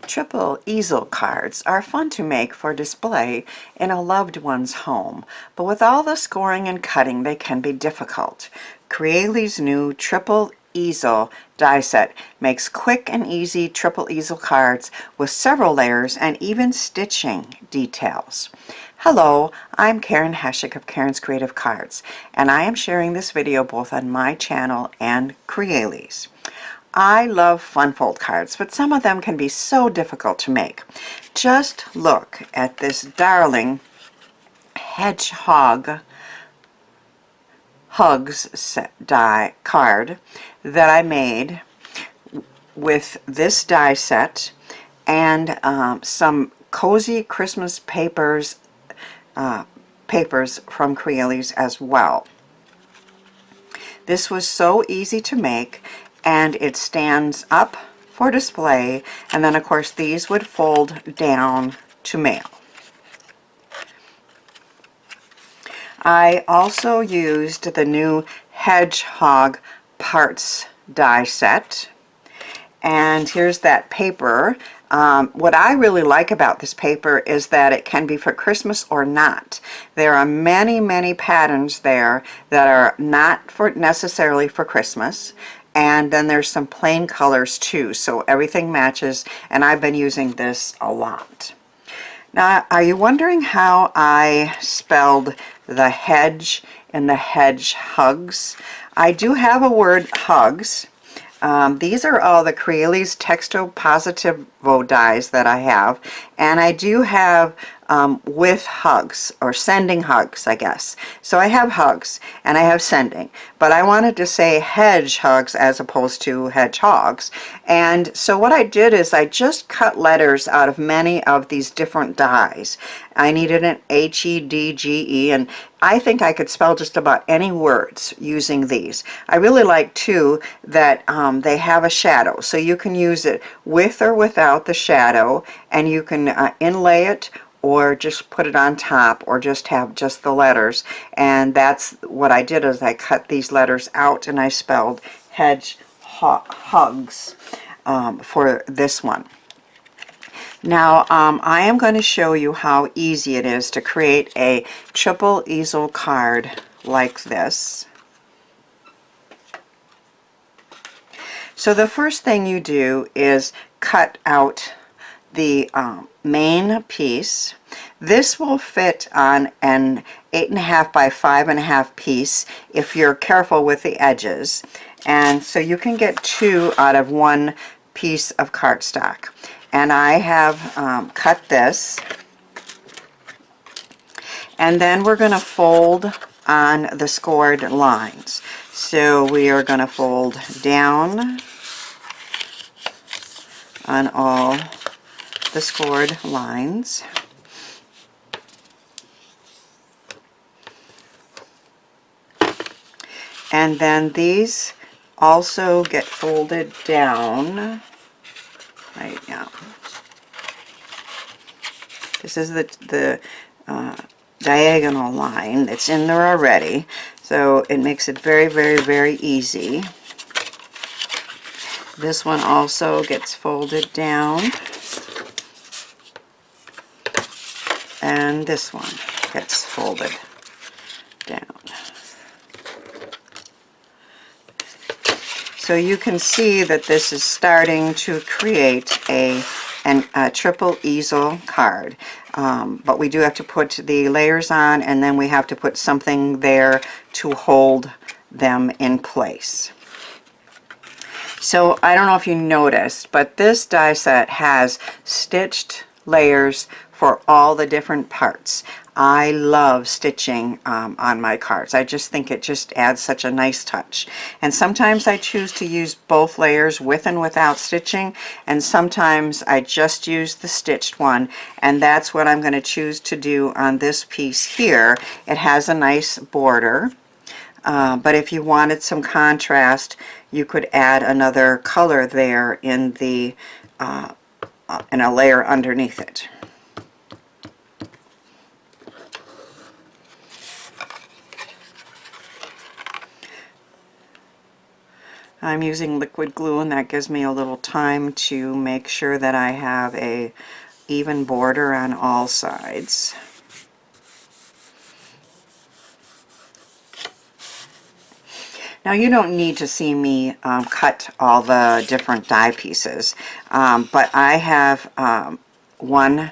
Triple easel cards are fun to make for display in a loved one's home, but with all the scoring and cutting they can be difficult. Crealies' new triple easel die set makes quick and easy triple easel cards with several layers and even stitching details. Hello, I'm Karen Heshik of Karen's Creative Cards, and I am sharing this video both on my channel and Crealies. I love fun fold cards, but some of them can be so difficult to make. Just look at this darling hedgehog hugs set die card that I made with this die set and some cozy Christmas papers from Crealies as well. This was so easy to make, and it stands up for display, and then of course these would fold down to mail. I also used the new hedgehog parts die set, and here's that paper. What I really like about this paper is that it can be for Christmas or not. There are many patterns there that are not necessarily for Christmas, and then there's some plain colors too, so everything matches, and I've been using this a lot. Now, are you wondering how I spelled the hedge in the hedge hugs? I do have a word hugs. These are all the Crealies Texto Positivo dies that I have, and I do have with hugs, or sending hugs, I guess. So I have hugs and I have sending, but I wanted to say hedge hugs as opposed to hedgehogs. And so what I did is I just cut letters out of many of these different dies. I needed an H-E-D-G-E, and I think I could spell just about any words using these. I really like too that they have a shadow, so you can use it with or without the shadow, and you can inlay it or just put it on top, or just have just the letters. And that's what I did, is I cut these letters out and I spelled hedge hugs for this one. Now I am going to show you how easy it is to create a triple easel card like this. So the first thing you do is cut out the main piece. This will fit on an 8.5 by 5.5 piece if you're careful with the edges, and so you can get 2 out of 1 piece of cardstock. And I have cut this, and then we're going to fold on the scored lines. So we are going to fold down on all the scored lines. And then these also get folded down right now. This is the diagonal line that's in there already, so it makes it very easy. This one also gets folded down, and this one gets folded down. So you can see that this is starting to create a triple easel card. But we do have to put the layers on, and then we have to put something there to hold them in place. So I don't know if you noticed, but this die set has stitched layers for all the different parts. I love stitching on my cards. I just think it just adds such a nice touch. And sometimes I choose to use both layers with and without stitching, and sometimes I just use the stitched one, and that's what I'm going to choose to do on this piece here. It has a nice border, but if you wanted some contrast, you could add another color there in the in a layer underneath it. I'm using liquid glue, and that gives me a little time to make sure that I have a even border on all sides. Now you don't need to see me cut all the different die pieces, but I have one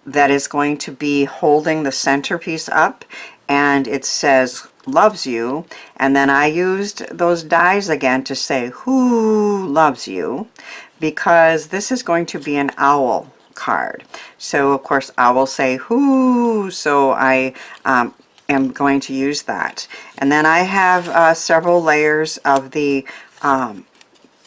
that is going to be holding the centerpiece up, and it says loves you, and then I used those dies again to say who loves you, because this is going to be an owl card. So of course I will say who, so I am going to use that. And then I have several layers of the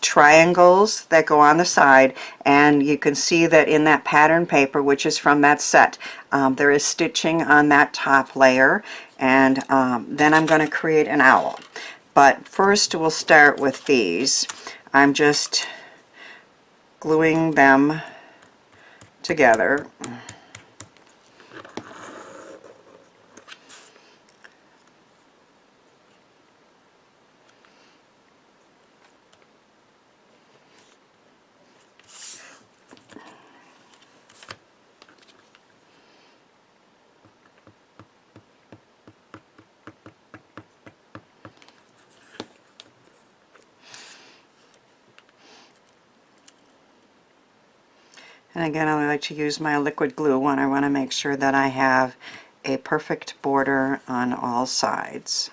triangles that go on the side, and you can see that in that pattern paper, which is from that set, there is stitching on that top layer, and then I'm going to create an owl. But first we'll start with these. I'm just gluing them together. And again, I like to use my liquid glue when I want to make sure that I have a perfect border on all sides.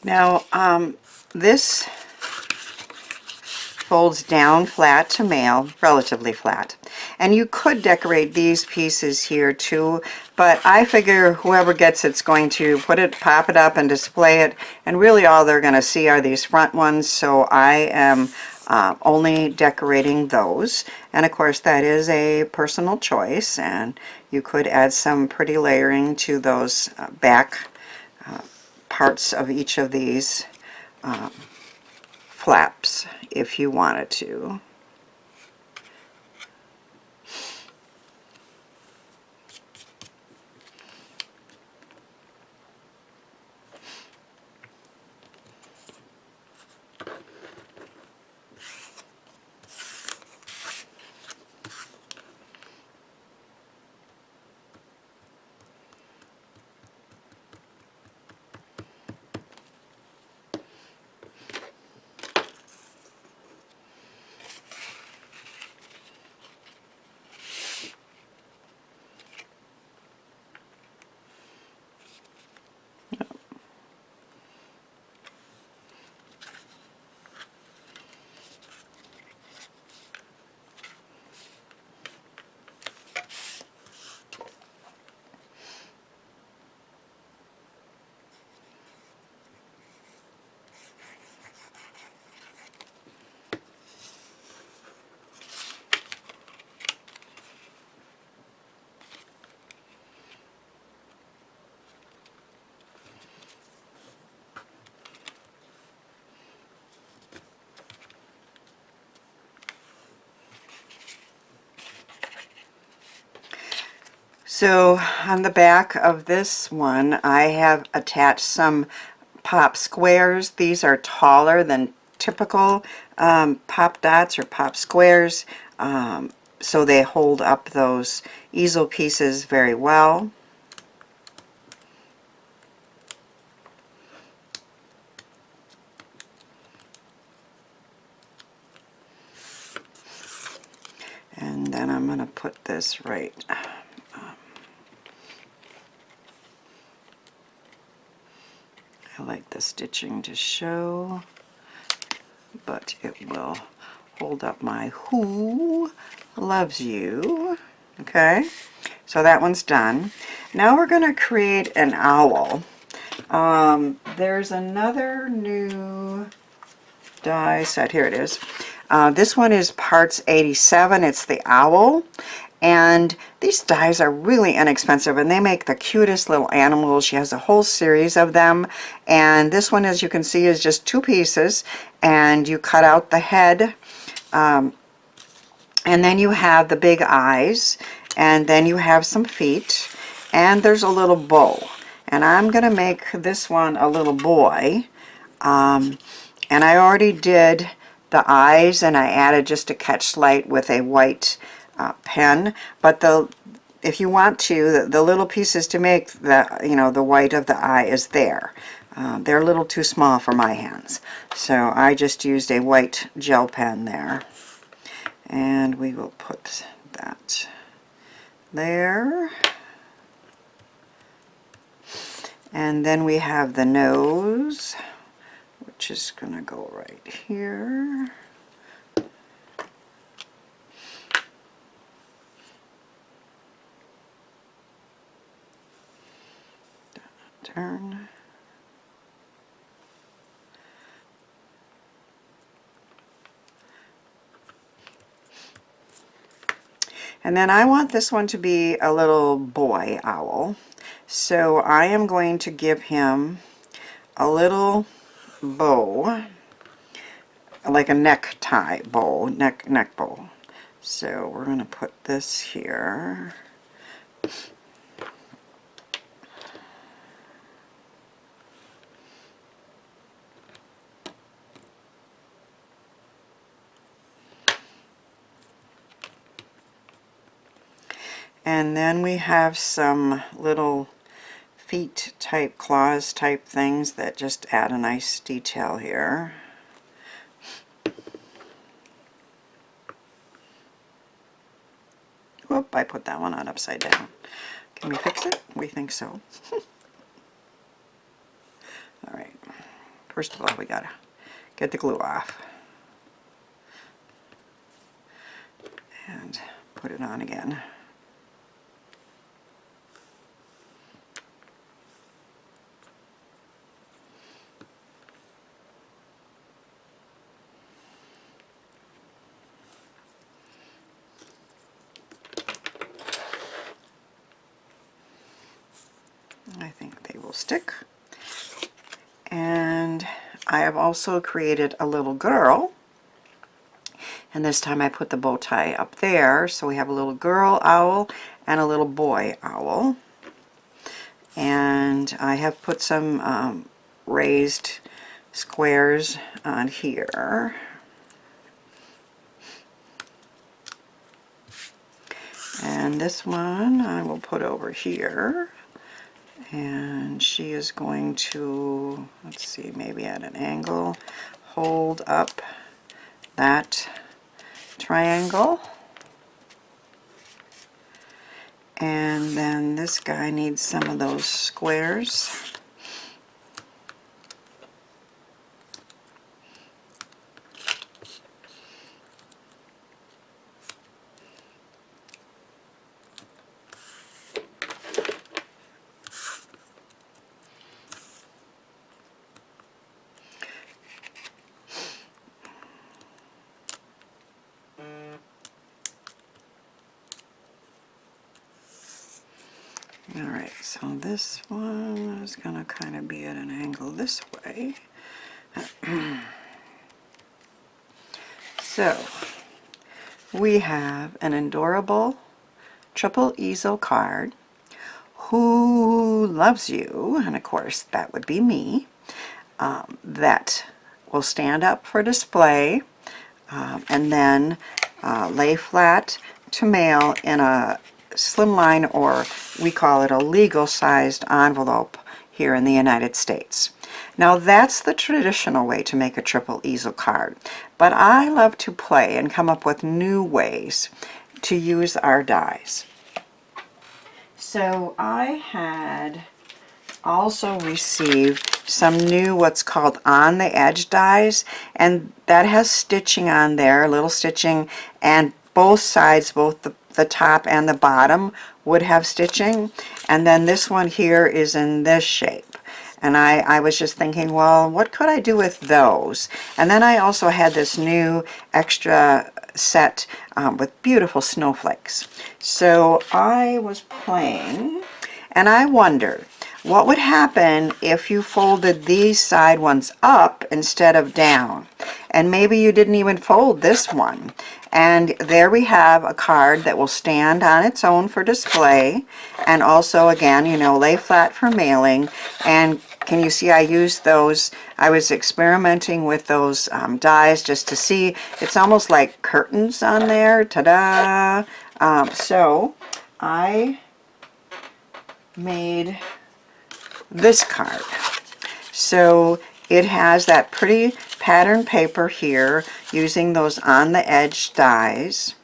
Now, this folds down flat to mail, relatively flat. And you could decorate these pieces here too, but I figure whoever gets it's going to put it, pop it up and display it, and really all they're going to see are these front ones, so I am only decorating those. And of course that is a personal choice, and you could add some pretty layering to those back parts of each of these flaps if you wanted to. So on the back of this one, I have attached some pop squares. These are taller than typical pop dots or pop squares, so they hold up those easel pieces very well. And then I'm going to put this right I like the stitching to show, but it will hold up my who loves you. Okay, so that one's done. Now we're going to create an owl. There's another new die set. Here it is. This one is parts 87. It's the owl. And these dies are really inexpensive, and they make the cutest little animals. She has a whole series of them, and this one, as you can see, is just 2 pieces, and you cut out the head, and then you have the big eyes, and then you have some feet, and there's a little bow. And I'm going to make this one a little boy, and I already did the eyes, and I added just a catch light with a white pen. But if you want to, the little pieces to make the white of the eye is there. They're a little too small for my hands, so I just used a white gel pen there. And we will put that there. And then we have the nose, which is going to go right here. Turn. And then I want this one to be a little boy owl. So I am going to give him a little bow, like a necktie bow, neck bow. So we're going to put this here. And then we have some little feet type, claws type things that just add a nice detail here. Whoop, I put that one on upside down. Can we fix it? We think so. Alright, first of all we gotta get the glue off. And put it on again. I think they will stick. And I have also created a little girl, and this time I put the bow tie up there, so we have a little girl owl and a little boy owl. And I have put some raised squares on here. And this one I will put over here. And she is going to, let's see, maybe at an angle, hold up that triangle. And then this guy needs some of those squares. Alright, so this one is going to kind of be at an angle this way. So, we have an adorable Triple Easel card, Who Loves You, and of course that would be me, that will stand up for display, and then lay flat to mail in a slimline, or we call it a legal sized envelope here in the United States. Now that's the traditional way to make a Triple Easel card, but I love to play and come up with new ways to use our dies. So I had also received some new what's called on the edge dies, and that has stitching on there, a little stitching, and both sides, both the top and the bottom would have stitching. And then this one here is in this shape, and I was just thinking, well, what could I do with those? And then I also had this new extra set with beautiful snowflakes. So I was playing, and I wondered what would happen if you folded these side ones up instead of down. And maybe you didn't even fold this one. And there we have a card that will stand on its own for display, and also, again, you know, lay flat for mailing. And can you see I used those? I was experimenting with those dies just to see. It's almost like curtains on there. Ta-da! So I made this card. So it has that pretty pattern paper here using those on the edge dies,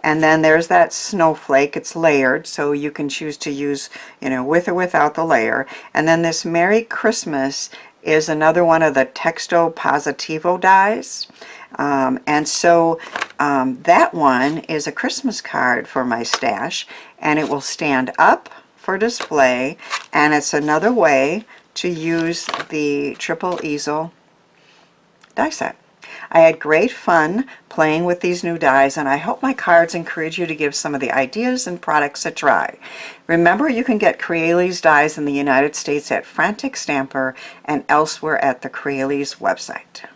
and then there's that snowflake. It's layered, so you can choose to use, you know, with or without the layer. And then this Merry Christmas is another one of the Texto Positivo dies, and so that one is a Christmas card for my stash, and it will stand up for display, and it's another way to use the Triple Easel die set. I had great fun playing with these new dies, and I hope my cards encourage you to give some of the ideas and products a try. Remember, you can get Crealies dies in the United States at Frantic Stamper and elsewhere at the Crealies website.